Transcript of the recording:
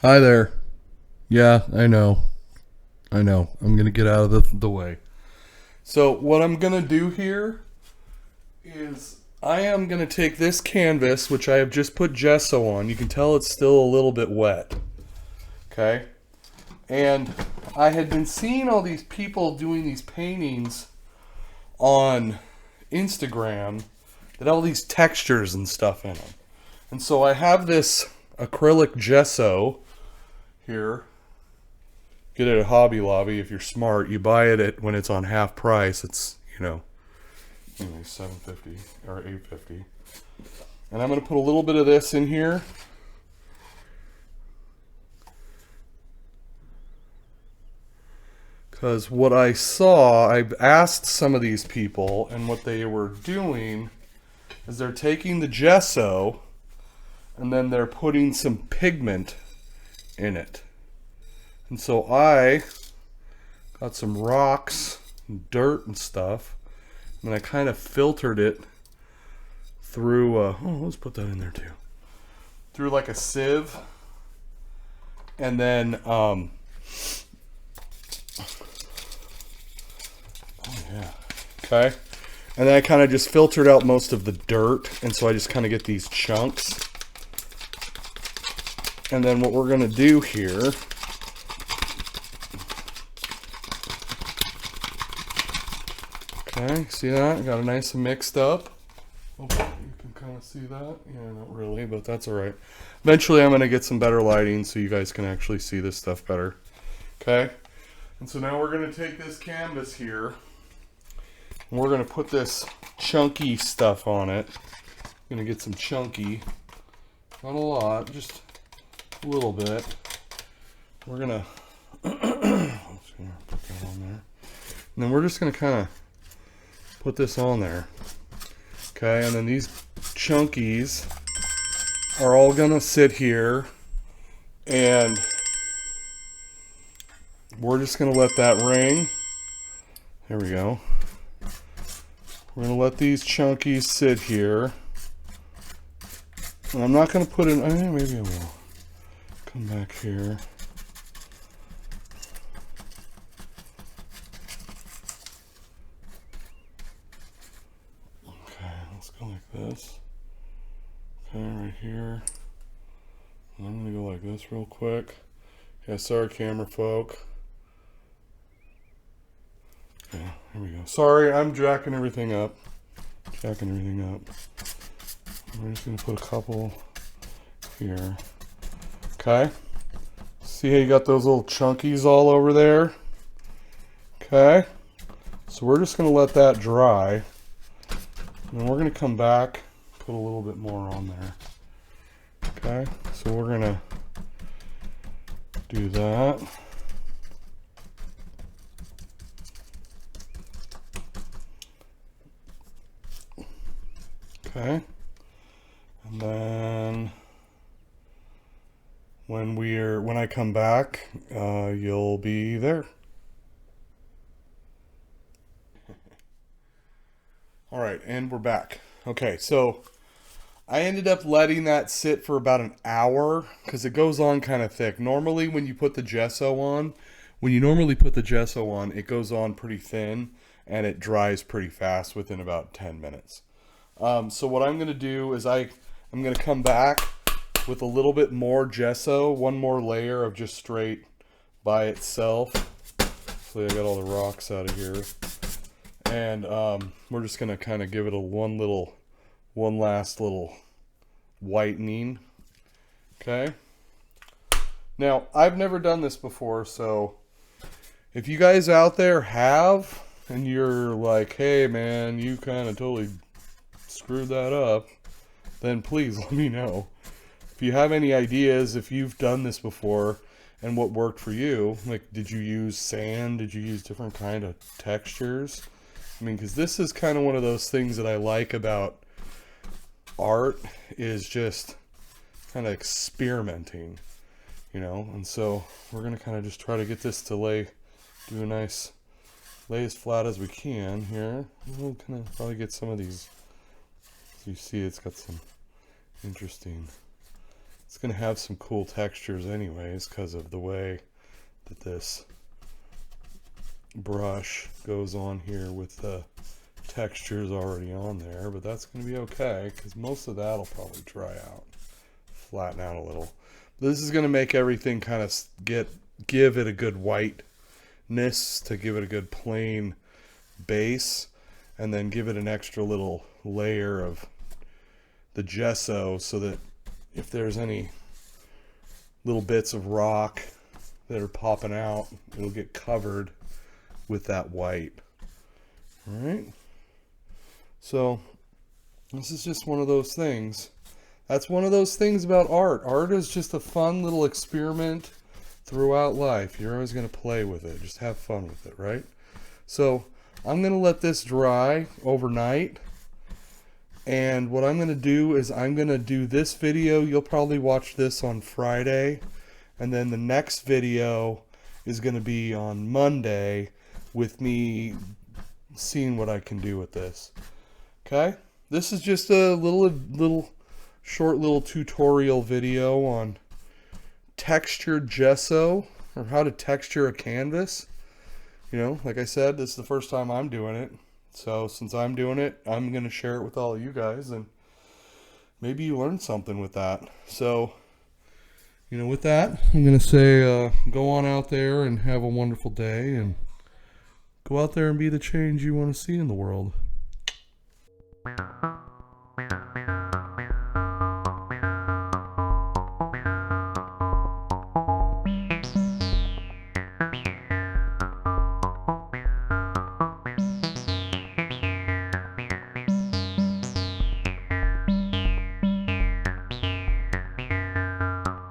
Hi there. Yeah, I know. I know. I'm going to get out of the way. So, what I'm going to do here is I am going to take this canvas, which I have just put gesso on. You can tell it's still a little bit wet. Okay? And I had been seeing all these people doing these paintings on Instagram that had all these textures and stuff in them. And so I have this acrylic gesso here. Get it at Hobby Lobby if you're smart. You buy it at when it's on half price. It's anyway, $7.50 or $8.50. And I'm gonna put a little bit of this in here. Because what I saw, I've asked some of these people, and what they were doing is they're taking the gesso and then they're putting some pigment in it. And so I got some rocks and dirt and stuff, and I kind of filtered it through, let's put that in there too. Through like a sieve. And then, oh yeah. Okay. And then I kind of just filtered out most of the dirt, and so I just kind of get these chunks. And then what we're going to do here okay, see that? Got it nice and mixed up. Oh, you can kind of see that. Yeah, not really, but that's all right. Eventually, I'm going to get some better lighting so you guys can actually see this stuff better. Okay? And so now we're going to take this canvas here, and we're going to put this chunky stuff on it. Going to get some chunky. Not a lot, just a little bit. We're going to put that on there. And then we're just going to kind of put this on there. Okay, and then these chunkies are all gonna sit here, and we're just gonna let that ring. There we go. We're gonna let these chunkies sit here. And I'm not gonna put in, maybe I will. Come back here. Go like this. Okay, right here. And I'm gonna go like this real quick. Yeah, sorry camera folk. Okay, here we go. Sorry, I'm jacking everything up. We're just gonna put a couple here. Okay. See how you got those little chunkies all over there? Okay. So we're just gonna let that dry. And then we're going to come back, put a little bit more on there. Okay, so we're going to do that. Okay, and then when I come back, you'll be there. All right, and we're back. Okay, so I ended up letting that sit for about an hour because it goes on kind of thick. Normally, when you put the gesso on, it goes on pretty thin and it dries pretty fast within about 10 minutes. So what I'm going to do is I'm going to come back with a little bit more gesso, one more layer of just straight by itself. So I got all the rocks out of here. And we're just going to kind of give it one last little whitening. Okay. Now, I've never done this before, so if you guys out there have, and you're like, hey man, you kind of totally screwed that up, then please let me know. If you have any ideas, if you've done this before, and what worked for you, like did you use sand, did you use different kind of textures? I mean, because this is kind of one of those things that I like about art, is just kind of experimenting, and so we're going to kind of just try to get this to lay as flat as we can here. We'll kind of probably get some of these, as you see, it's got some interesting It's going to have some cool textures anyways because of the way that this brush goes on here with the textures already on there, but that's going to be okay because most of that will probably dry out, flatten out a little. This is going to make everything kind of give it a good whiteness to give it a good plain base, and then give it an extra little layer of the gesso so that if there's any little bits of rock that are popping out, it'll get covered with that white. All right. So this is just one of those things. That's one of those things about art. Art is just a fun little experiment throughout life. You're always going to play with it. Just have fun with it, right? So I'm going to let this dry overnight. And what I'm going to do is I'm going to do this video. You'll probably watch this on Friday. And then the next video is going to be on Monday with me seeing what I can do with this. Okay? This is just a short little tutorial video on textured gesso, or how to texture a canvas. You know, like I said, this is the first time I'm doing it. So since I'm doing it, I'm going to share it with all of you guys, and maybe you learned something with that. So, you know, with that, I'm going to say go on out there and have a wonderful day, and go out there and be the change you want to see in the world.